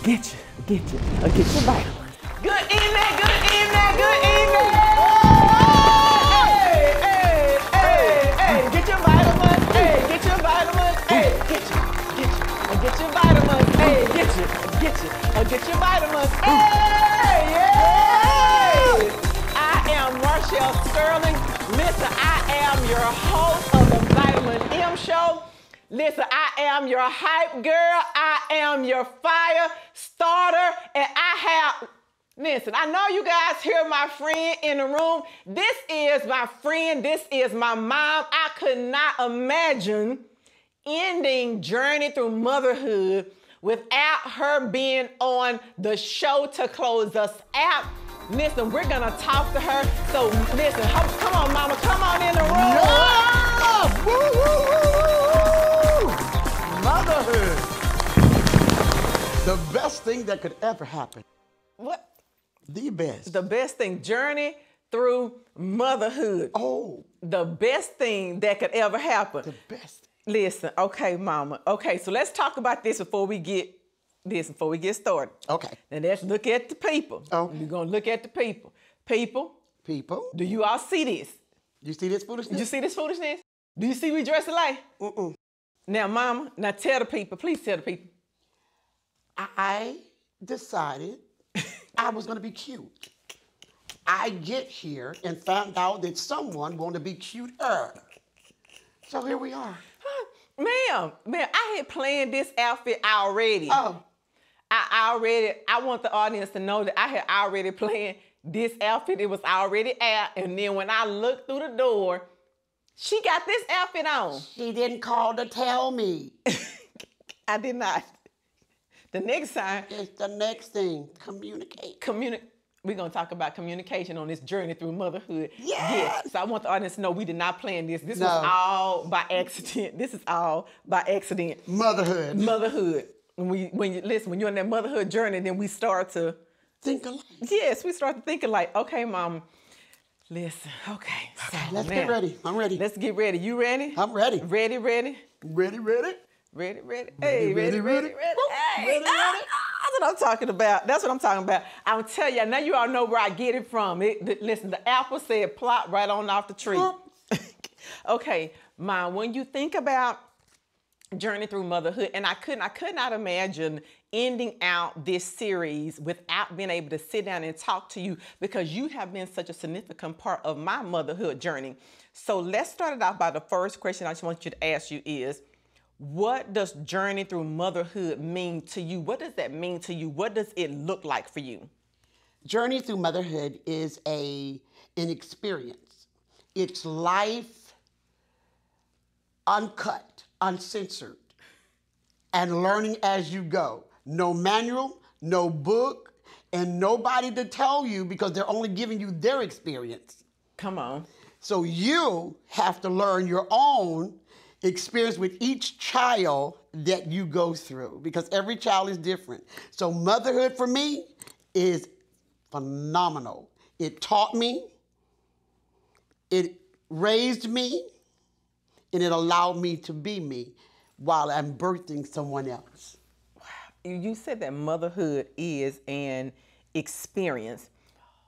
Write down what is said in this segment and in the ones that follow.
Get your vitamins. Good evening, good evening, good evening. Hey, get your vitamins. Hey, get your vitamins. Hey, get your vitamins. Hey, get your vitamins. Hey, yeah. I am Marshall Sterling. Listen, I am your host of the Vitamin M Show. Listen, I am your hype girl. I am your fire starter. And listen, I know you guys hear my friend in the room. This is my friend. This is my mom. I could not imagine ending Journey Through Motherhood without her being on the show to close us out. Listen, we're going to talk to her. So listen, come on, mama. Come on in the room. Yeah! Woo, woo, woo, woo. Motherhood. The best thing that could ever happen. What? The best. The best thing. Journey Through Motherhood. Oh. The best thing that could ever happen. The best. Listen, okay, mama. Okay, so let's talk about this before we get started. Okay. Now let's look at the people. Okay. We're going to look at the people. People. People. Do you all see this? You see this foolishness? You see this foolishness? Do you see we dress alike? Mm-mm. Now, mama, now tell the people. Please tell the people. I decided I was going to be cute. I get here and found out that someone wanted to be cuter. So here we are. Ma'am, I had planned this outfit already. Oh. I want the audience to know that I had already planned this outfit. It was already out. And then when I looked through the door, she got this outfit on. She didn't call to tell me. I did not. The next time. It's the next thing. Communicate. We're going to talk about communication on this journey through motherhood. Yes. So I want the audience to know we did not plan this. This No. was all by accident. This is all by accident. Motherhood. Motherhood. When you're on that motherhood journey, then we start to Think alike. Yes, we start to thinking like, okay, mom, listen, okay. So Let's now, get ready. I'm ready. Let's get ready. You ready? I'm ready. Ready? Ready, ready? Ready? Ready, Hey, ready? ready? Hey, Ready, ready? That's what I'm talking about. That's what I'm talking about. I'll tell you, now you all know where I get it from. Listen, the apple said plop right on off the tree. Okay, Mom, when you think about Journey Through Motherhood, and I could not imagine ending out this series without being able to sit down and talk to you because you have been such a significant part of my motherhood journey. So let's start it off by the first question I just want you to ask you is, what does Journey Through Motherhood mean to you? What does that mean to you? What does it look like for you? Journey Through Motherhood is an experience. It's life uncut, uncensored, and learning as you go. No manual, no book, and nobody to tell you because they're only giving you their experience. Come on. So you have to learn your own experience with each child that you go through because every child is different. So motherhood for me is phenomenal. It taught me, it raised me, and it allowed me to be me while I'm birthing someone else. Wow. You said that motherhood is an experience.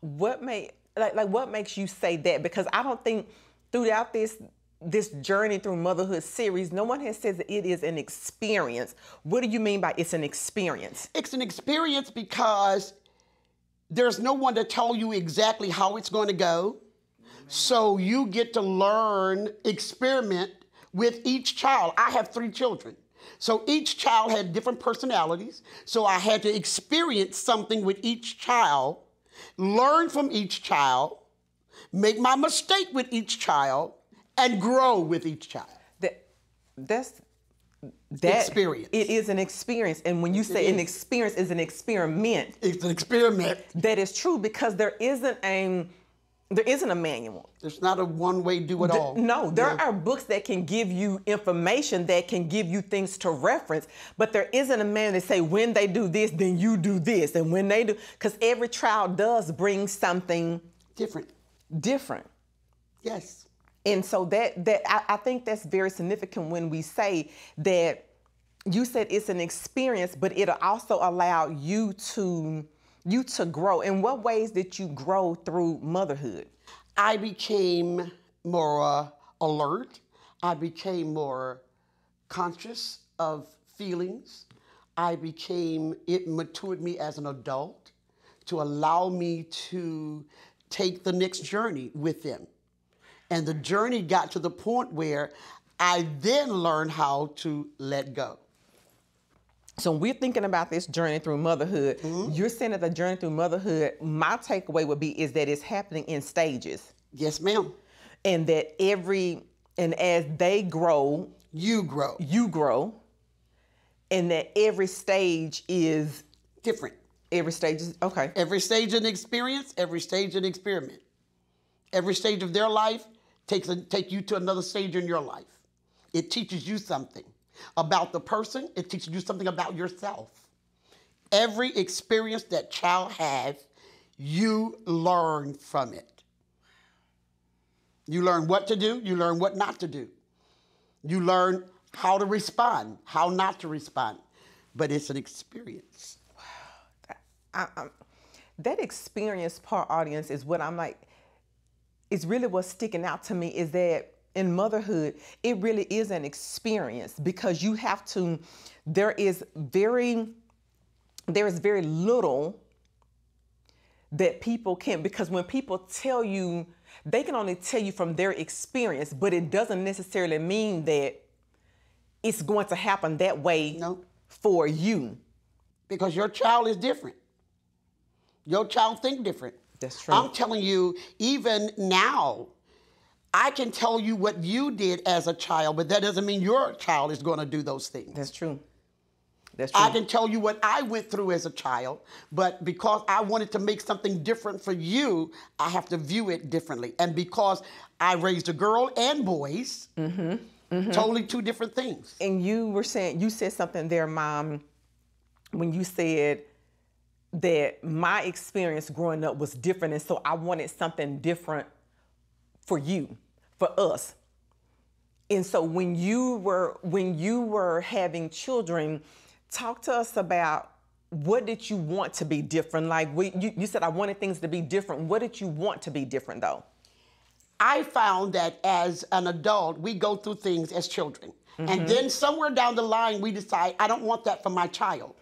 What makes you say that? Because I don't think throughout this Journey Through Motherhood series, no one has said that it is an experience. What do you mean by it's an experience? It's an experience because there's no one to tell you exactly how it's going to go. So you get to learn, experiment with each child. I have 3 children. So each child had different personalities. So I had to experience something with each child, learn from each child, make my mistake with each child, and grow with each child. That experience. It is an experience. And when you say an experience is an experiment. It's an experiment. That is true because there isn't a manual. There's not a one-way do it all. No, there are books that can give you information, that can give you things to reference, but there isn't a manual that say when they do this, then you do this, and when they do, because every child does bring something different. Yes. And so I think that's very significant when we say that you said it's an experience, but it'll also allow you to grow. In what ways did you grow through motherhood? I became more alert. I became more conscious of feelings. It matured me as an adult to allow me to take the next journey with them. And the journey got to the point where I then learned how to let go. So when we're thinking about this journey through motherhood, you're saying that the journey through motherhood, my takeaway would be is that it's happening in stages. Yes, ma'am. And that as they grow, you grow. And that every stage is different. Every stage is, okay. Every stage an experience, every stage an experiment. Every stage of their life take you to another stage in your life. It teaches you something about the person. It teaches you something about yourself. Every experience that child has, you learn from it. You learn what to do. You learn what not to do. You learn how to respond, how not to respond. But it's an experience. Wow. That experience part, audience, is what I'm like, it's really what's sticking out to me is that in motherhood, it really is an experience because you have to, there is very little that people can, because when people tell you, they can only tell you from their experience, but it doesn't necessarily mean that it's going to happen that way for you. Because your child is different. Your child think different. That's true. I'm telling you, even now, I can tell you what you did as a child, but that doesn't mean your child is going to do those things. That's true. That's true. I can tell you what I went through as a child, but because I wanted to make something different for you, I have to view it differently. And because I raised a girl and boys, totally two different things. And you said something there, Mom, when you said that my experience growing up was different, and so I wanted something different for you, for us. And so when you were having children, talk to us about what did you want to be different? Like you said, I wanted things to be different. What did you want to be different though? I found that as an adult, we go through things as children. And then somewhere down the line, we decide, I don't want that for my child.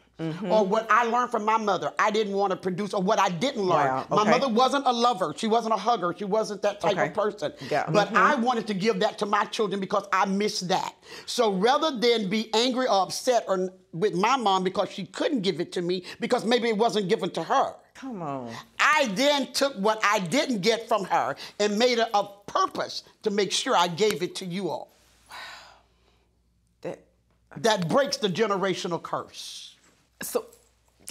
Or what I learned from my mother, I didn't want to produce, or what I didn't learn. Wow, My mother wasn't a lover. She wasn't a hugger. She wasn't that type of person. Yeah. But I wanted to give that to my children because I missed that. So rather than be angry or upset with my mom because she couldn't give it to me because maybe it wasn't given to her. Come on. I then took what I didn't get from her and made it a purpose to make sure I gave it to you all. Wow. That breaks the generational curse. So,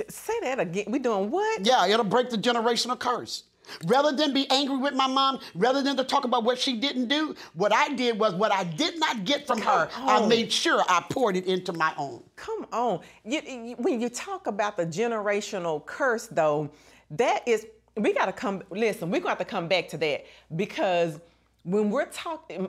say that again. We doing what? Yeah, it'll break the generational curse. Rather than be angry with my mom, rather than to talk about what she didn't do, what I did was what I did not get from her, I made sure I poured it into my own. Come on. When you talk about the generational curse, though, that is, we're going to have to come back to that because when we're talking,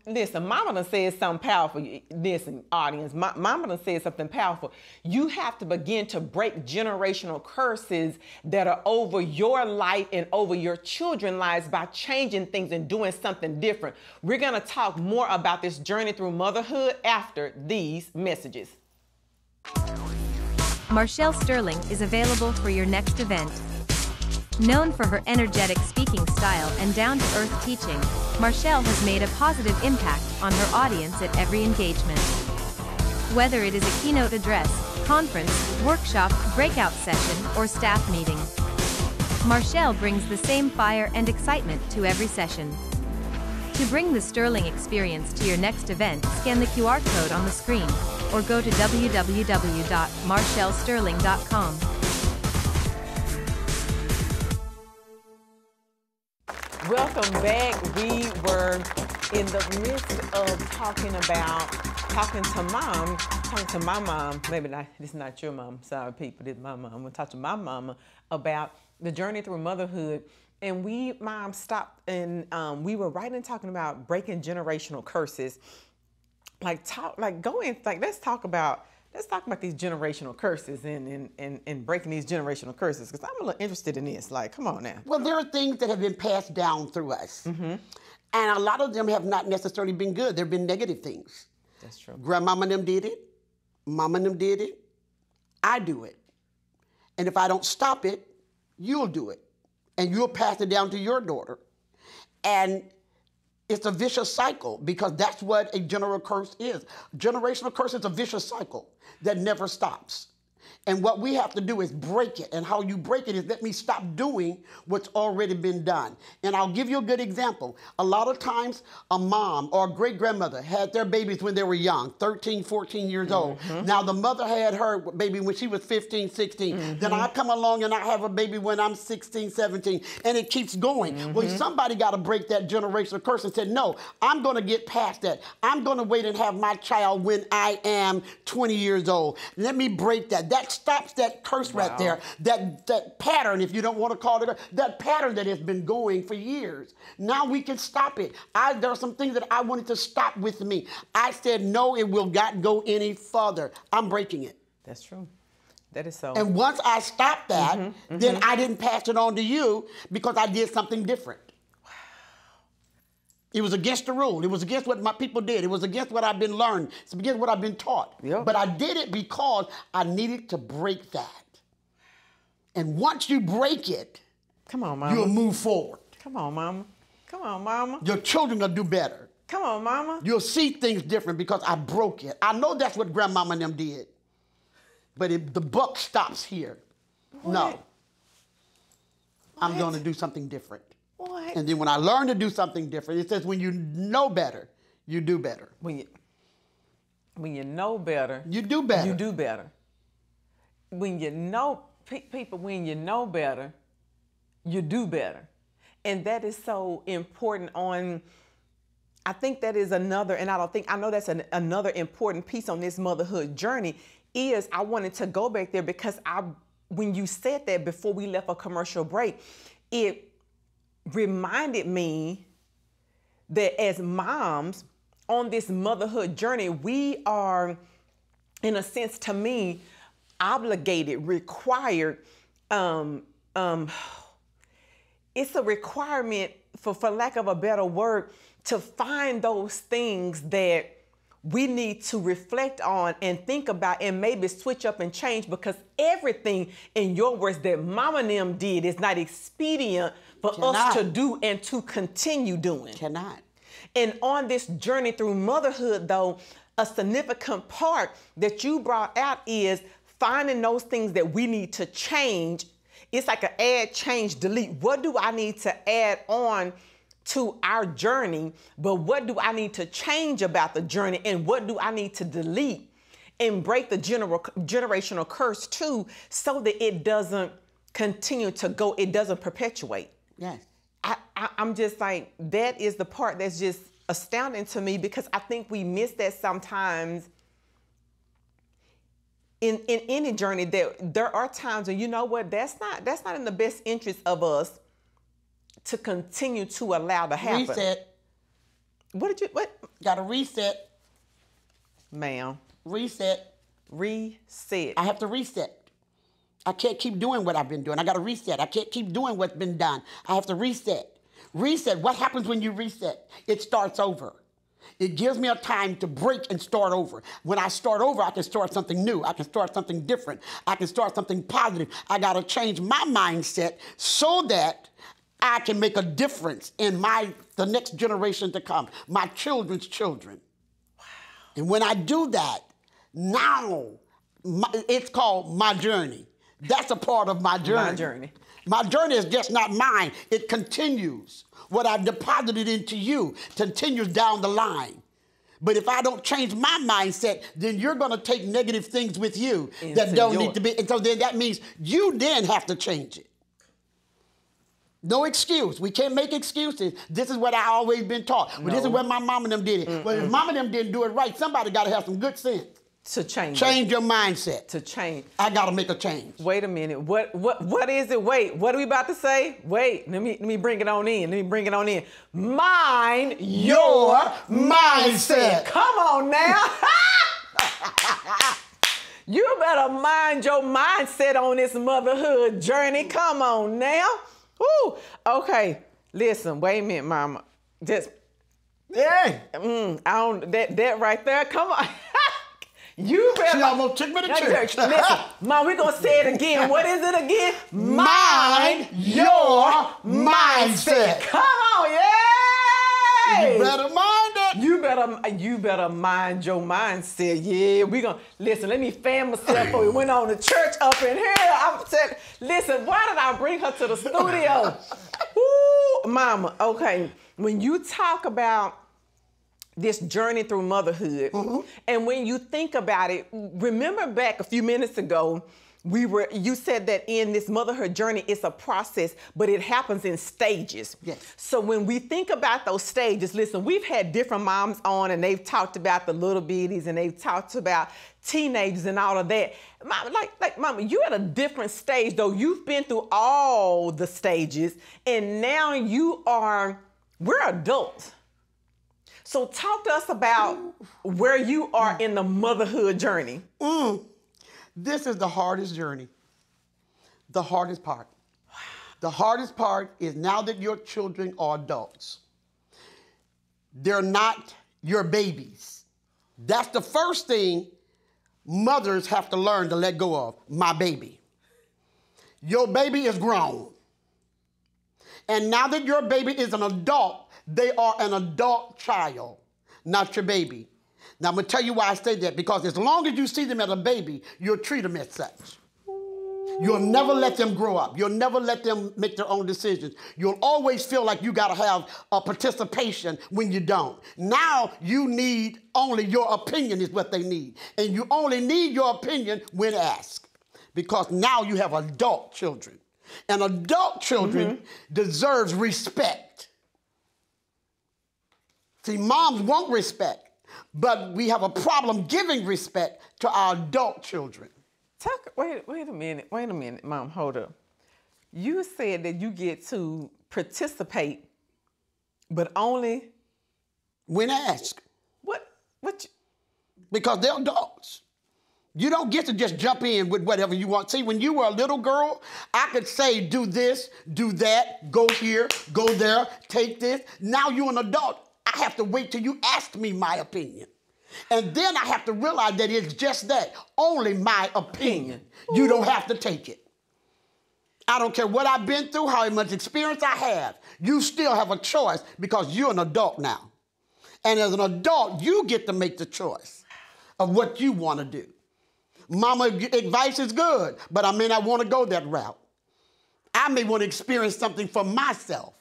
listen, Mama done said something powerful. Listen, audience, Mama done said something powerful. You have to begin to break generational curses that are over your life and over your children's lives by changing things and doing something different. We're going to talk more about this journey through motherhood after these messages. Marshall Sterling is available for your next event. Known for her energetic speaking style and down-to-earth teaching, Marshall has made a positive impact on her audience at every engagement. Whether it is a keynote address, conference, workshop, breakout session, or staff meeting, Marshall brings the same fire and excitement to every session. To bring the Sterling experience to your next event, scan the QR code on the screen, or go to www.marshallsterling.com. Welcome back. We were in the midst of talking to my mom, maybe not, this is not your mom, sorry people, this is my mom. We're talking to my mama about the journey through motherhood. And Mom, stopped and we were right in talking about breaking generational curses. Let's talk about let's talk about these generational curses and breaking these generational curses, because I'm a little interested in this. Like, come on now. Well, there are things that have been passed down through us. And a lot of them have not necessarily been good. There have been negative things. That's true. Grandmama and them did it. Mama and them did it. I do it. And if I don't stop it, you'll do it. And you'll pass it down to your daughter. And it's a vicious cycle, because that's what a generational curse is. Generational curse is a vicious cycle that never stops. And what we have to do is break it. And how you break it is let me stop doing what's already been done. And I'll give you a good example. A lot of times a mom or a great-grandmother had their babies when they were young, 13, 14 years old. Now the mother had her baby when she was 15, 16. Then I come along and I have a baby when I'm 16, 17. And it keeps going. Well, somebody got to break that generational curse and say, no, I'm going to get past that. I'm going to wait and have my child when I am 20 years old. Let me break that. That stops that curse right there, that pattern, if you don't want to call it, that pattern that has been going for years. Now we can stop it. There are some things that I wanted to stop with me. I said, no, it will not go any further. I'm breaking it. That's true. That is so. And once I stopped that, then I didn't pass it on to you because I did something different. It was against the rule. It was against what my people did. It was against what I've been learned. It's against what I've been taught. Yep. But I did it because I needed to break that. And once you break it, come on, Mama, you'll move forward. Come on, Mama. Come on, Mama. Your children will do better. Come on, Mama. You'll see things different because I broke it. I know that's what Grandmama and them did. But the buck stops here. What? No. I'm going to do something different. What? And then when I learn to do something different, it says when you know better, you do better. When you know better, you do better. You do better. When you know, people, when you know better, you do better. And that is so important I think that is another, and I know that's another important piece on this motherhood journey, is I wanted to go back there because when you said that before we left a commercial break, it reminded me that as moms on this motherhood journey, we are, in a sense, to me, obligated, required. It's a requirement, for lack of a better word, to find those things that we need to reflect on and think about and maybe switch up and change, because everything, in your words, that Mama and them did is not expedient for us to do and to continue doing. Cannot. And on this journey through motherhood, though, a significant part that you brought out is finding those things that we need to change. It's like an add, change, delete. What do I need to add on to our journey, but what do I need to change about the journey, and what do I need to delete and break the generational curse too, so that it doesn't continue to go, it doesn't perpetuate. Yes. I'm just like, that is the part that's just astounding to me, because I think we miss that sometimes in any journey. That there are times when, you know what, that's not in the best interest of us to continue to allow to happen. Reset. What? Got to reset. Ma'am. Reset. Reset. I have to reset. I can't keep doing what I've been doing. I got to reset. I can't keep doing what's been done. I have to reset. Reset. What happens when you reset? It starts over. It gives me a time to break and start over. When I start over, I can start something new. I can start something different. I can start something positive. I got to change my mindset so that I can make a difference in the next generation to come, my children's children. Wow. And when I do that, now it's called my journey. That's a part of my journey. My journey. My journey is just not mine. It continues. What I've deposited into you continues down the line. But if I don't change my mindset, then you're going to take negative things with you that don't need to be. And so then that means you then have to change it. No excuse. We can't make excuses. This is what I always been taught. Well, this is what my mom and them did it. Well, if mom and them didn't do it right, somebody got to have some good sense. To change your mindset. To change. I got to make a change. Wait a minute. What is it? Wait, what are we about to say? Wait, let me bring it on in. Mind your mindset. Come on now. You better mind your mindset on this motherhood journey. Come on now. Woo. Okay, listen, wait a minute, mama. Just, Yeah. I don't, that right there, come on. You better. She almost took me to church. Listen, Mom, we're going to say it again. What is it again? Mind your mindset. Come on, yeah. You better mind it. You better mind your mindset. Yeah, we gonna listen. Let me fan myself before we went on to church up in here. I'm saying, listen. Why did I bring her to the studio? Woo, Mama. Okay, when you talk about this journey through motherhood, and when you think about it, remember back a few minutes ago. You said that in this motherhood journey, it's a process, but it happens in stages. Yes. So when we think about those stages, listen, we've had different moms on and they've talked about the little bitties and they've talked about teenagers and all of that. Mama, like Mama, you're at a different stage though. You've been through all the stages and now we're adults. So talk to us about where you are in the motherhood journey. This is the hardest journey, the hardest part. The hardest part is now that your children are adults. They're not your babies. That's the first thing mothers have to learn to let go of, my baby. Your baby is grown. And now that your baby is an adult, they are an adult child, not your baby. Now, I'm going to tell you why I say that, because as long as you see them as a baby, you'll treat them as such. You'll never let them grow up. You'll never let them make their own decisions. You'll always feel like you got to have a participation when you don't. Now, you need only your opinion is what they need. And you only need your opinion when asked, because now you have adult children. And adult children deserves respect. See, moms want respect. But we have a problem giving respect to our adult children. Wait a minute, Mom, hold up. You said that you get to participate, but only when asked. What? Because they're adults. You don't get to just jump in with whatever you want. See, when you were a little girl, I could say, do this, do that, go here, go there, take this. Now you're an adult. I have to wait till you ask me my opinion. And then I have to realize that it's just that, only my opinion. You don't have to take it. I don't care what I've been through, how much experience I have. You still have a choice because you're an adult now. And as an adult, you get to make the choice of what you want to do. Mama advice is good, but I may not want to go that route. I may want to experience something for myself.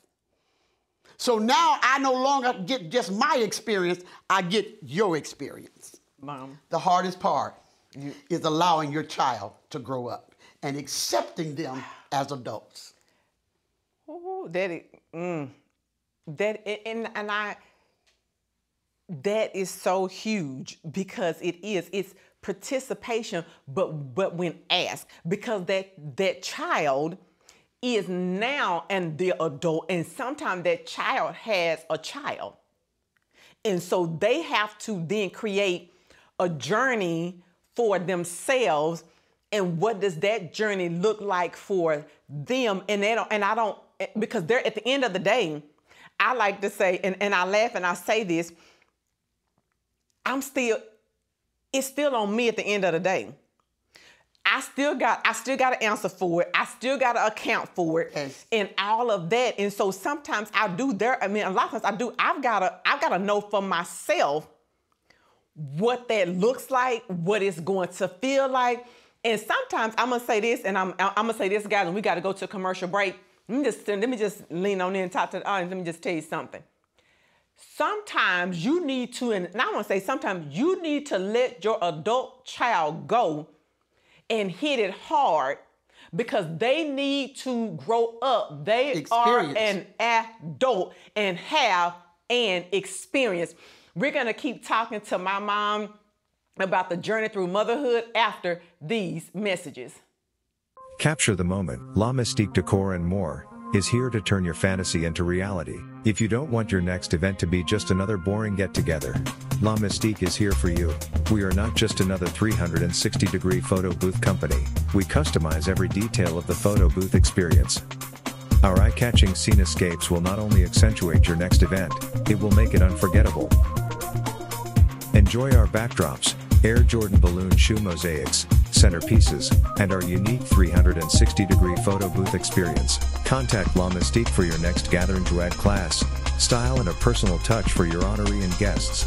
So now I no longer get just my experience, I get your experience. Mom. The hardest part is allowing your child to grow up and accepting them as adults. Oh, that is so huge because it's participation, but when asked, because that child is now and the adult, and sometimes that child has a child. And so they have to then create a journey for themselves. And what does that journey look like for them? And I don't, because they're at the end of the day, I like to say, and I laugh and I say this, it's still on me at the end of the day. I still got to answer for it. I still got to account for it, yes. And all of that. And so sometimes a lot of times I've got to know for myself what that looks like, what it's going to feel like. And sometimes I'm gonna say this, and I'm gonna say this, guys, and we got to go to a commercial break. Let me just lean on in and talk to the audience. Let me just tell you something. Sometimes you need to, and I want to say sometimes you need to let your adult child go and hit it hard because they need to grow up. They are an adult and have an experience. We're going to keep talking to my mom about the journey through motherhood after these messages. Capture the moment. La Mystique Decor and More is here to turn your fantasy into reality. If you don't want your next event to be just another boring get-together, La Mystique is here for you. We are not just another 360-degree photo booth company. We customize every detail of the photo booth experience. Our eye-catching scenescapes will not only accentuate your next event, it will make it unforgettable. Enjoy our backdrops, Air Jordan balloon shoe mosaics, centerpieces, and our unique 360-degree photo booth experience. Contact La Mystique for your next gathering to add class, style, and a personal touch for your honoree and guests.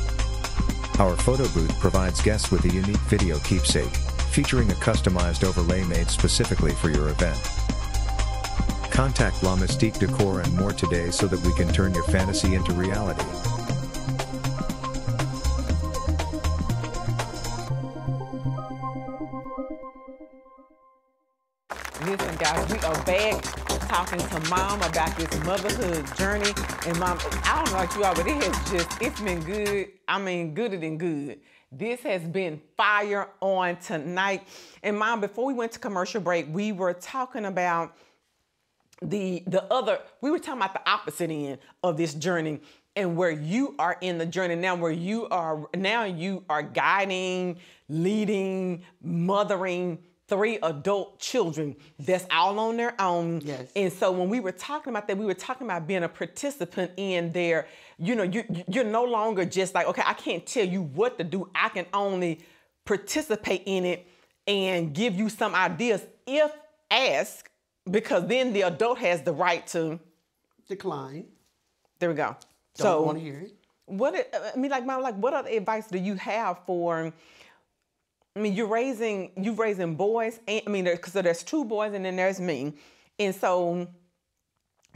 Our photo booth provides guests with a unique video keepsake, featuring a customized overlay made specifically for your event. Contact La Mystique Decor and more today so that we can turn your fantasy into reality. Listen, guys, we are back talking to Mom about this motherhood journey. And Mom, I don't know about you all, but it's been good. I mean, gooder than good. This has been fire on tonight. And Mom, before we went to commercial break, we were talking about we were talking about the opposite end of this journey and where you are in the journey now, where you are guiding, leading, mothering 3 adult children that's all on their own. Yes. And so when we were talking about that, we were talking about being a participant in their, you're no longer just like, okay, I can't tell you what to do. I can only participate in it and give you some ideas if asked, because then the adult has the right to decline. There we go. Don't want to hear it. Mom, what other advice do you have for? I mean, you're raising boys, and because there's 2 boys and then there's me, and so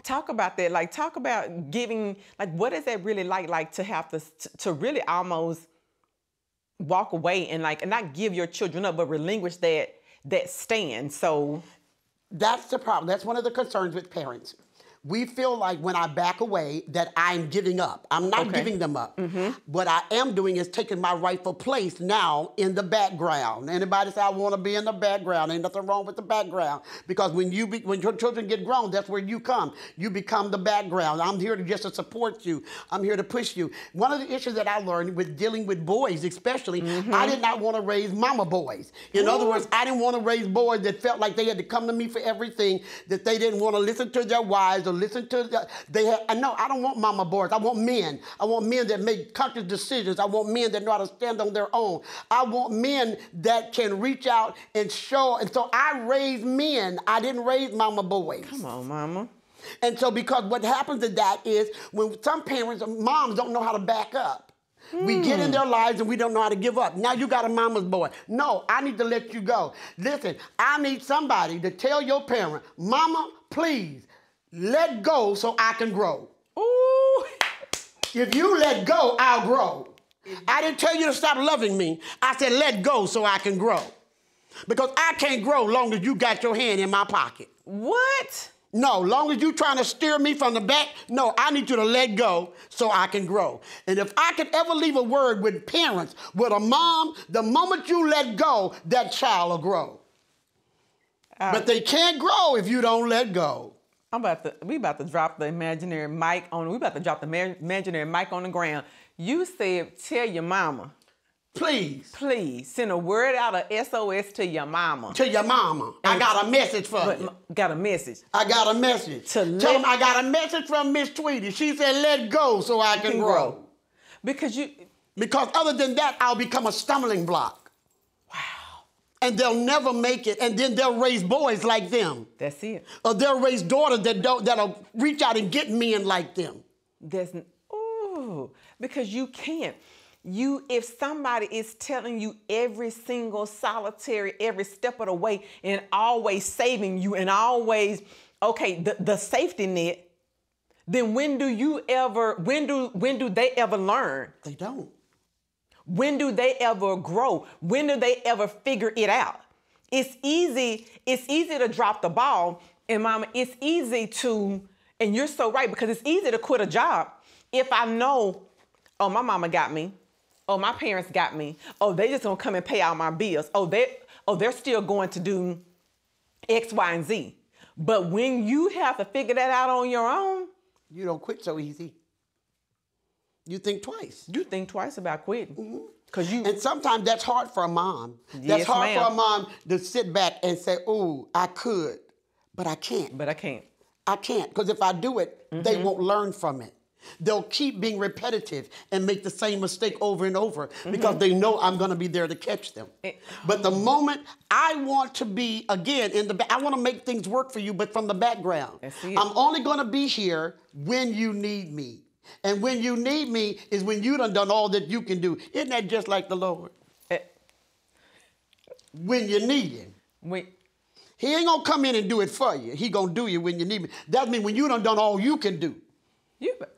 talk about that. Like, talk about giving. Like, what is that really like to have to really almost walk away and not give your children up, but relinquish that stand. So that's the problem. That's one of the concerns with parents. We feel like when I back away that I'm giving up. I'm not giving them up. Mm-hmm. What I am doing is taking my rightful place now in the background. Anybody say I want to be in the background? Ain't nothing wrong with the background, because when your children get grown, that's where you come. You become the background. I'm here to support you. I'm here to push you. One of the issues that I learned with dealing with boys, especially, I did not want to raise mama boys. In other words, I didn't want to raise boys that felt like they had to come to me for everything, that they didn't want to listen to their wives or listen to no, I don't want mama boys. I want men. I want men that make conscious decisions. I want men that know how to stand on their own. I want men that can reach out and show. And so I raised men. I didn't raise mama boys. Come on, mama. And so because what happens to that is when some parents, moms don't know how to back up. We get in their lives and we don't know how to give up. Now you got a mama's boy. No, I need to let you go. Listen, I need somebody to tell your parent, mama, please, let go so I can grow. Ooh. If you let go, I'll grow. I didn't tell you to stop loving me. I said let go so I can grow. Because I can't grow long as you got your hand in my pocket. What? No, long as you trying to steer me from the back, no, I need you to let go so I can grow. And if I could ever leave a word with parents, with a mom, the moment you let go, that child will grow. But they can't grow if you don't let go. We about to drop the imaginary mic on. We about to drop the imaginary mic on the ground. You said, tell your mama. Please. Please send a word out of SOS to your mama. To your mama. I got a message for you. Got a message. I got a message. Tell them I got a message from Miss Tweedy. She said, let go so I can grow. Because other than that, I'll become a stumbling block. And they'll never make it, and then they'll raise boys like them. That's it. Or they'll raise daughters that'll reach out and get men like them. Because you can't. If somebody is telling you every single solitary, every step of the way, and always saving you, and always, the safety net, then when do they ever learn? They don't. When do they ever grow? When do they ever figure it out? It's easy to drop the ball. And mama, it's easy to, and you're so right, because it's easy to quit a job if I know, oh, my mama got me. Oh, my parents got me. Oh, they just gonna come and pay all my bills. They're still going to do X, Y, and Z. But when you have to figure that out on your own, you don't quit so easy. You think twice. You think twice about quitting. Cause you And sometimes that's hard for a mom. Yes, That's hard ma'am. for a mom to sit back and say, "Oh, I could, but I can't. But I can't. I can't, because if I do it, they won't learn from it. They'll keep being repetitive and make the same mistake over and over because they know I'm going to be there to catch them. But the moment I want to be, again, I want to make things work for you, but from the background. That's it. I'm only going to be here when you need me. And when you need me is when you done all that you can do. Isn't that just like the Lord? When you need him. He ain't going to come in and do it for you. He going to do you when you need me. That means when you done all you can do,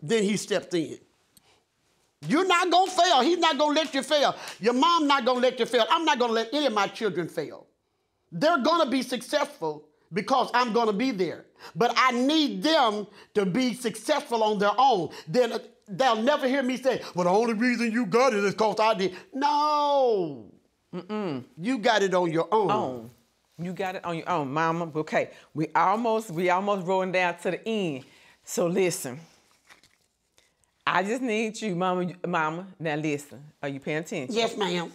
then he stepped in. You're not going to fail. He's not going to let you fail. Your mom not going to let you fail. I'm not going to let any of my children fail. They're going to be successful because I'm going to be there. But I need them to be successful on their own. Then they'll never hear me say, well, the only reason you got it is because I did. No. You got it on your own. You got it on your own, mama. Okay, we almost rolling down to the end. So listen, I just need you, mama. Now listen, are you paying attention? Yes, ma'am.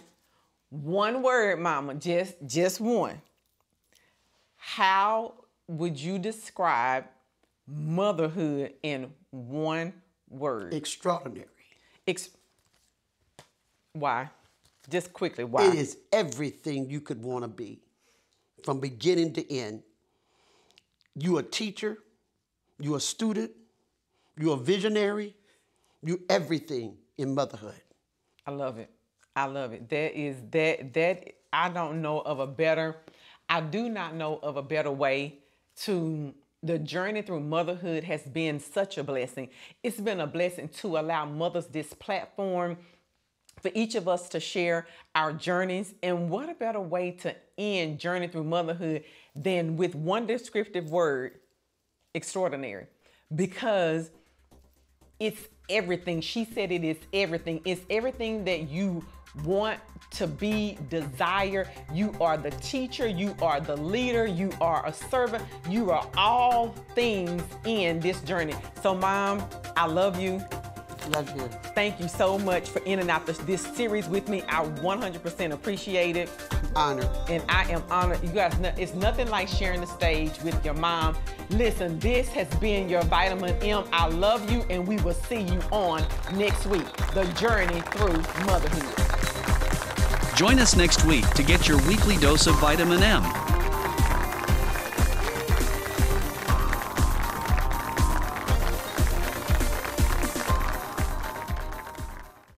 One word, mama, just one. How would you describe motherhood in one word? Extraordinary. Why? Just quickly, why? It is everything you could want to be. From beginning to end. You a teacher, you a student, you a visionary, you everything in motherhood. I love it. I love it. That I don't know of a better, I do not know of a better way to, the journey through motherhood has been such a blessing. It's been a blessing to allow mothers this platform for each of us to share our journeys. And what a better way to end Journey Through Motherhood than with one descriptive word, extraordinary. Because it's everything. She said it is everything. It's everything that you want to be, desire. You are the teacher, you are the leader, you are a servant, you are all things in this journey. So Mom, I love you. Love you. Thank you so much for in and out this series with me. I 100% appreciate it. Honored. And I am honored. You guys, it's nothing like sharing the stage with your mom. Listen, this has been your Vitamin M. I love you, and we will see you on next week, The Journey Through Motherhood. Join us next week to get your weekly dose of Vitamin M.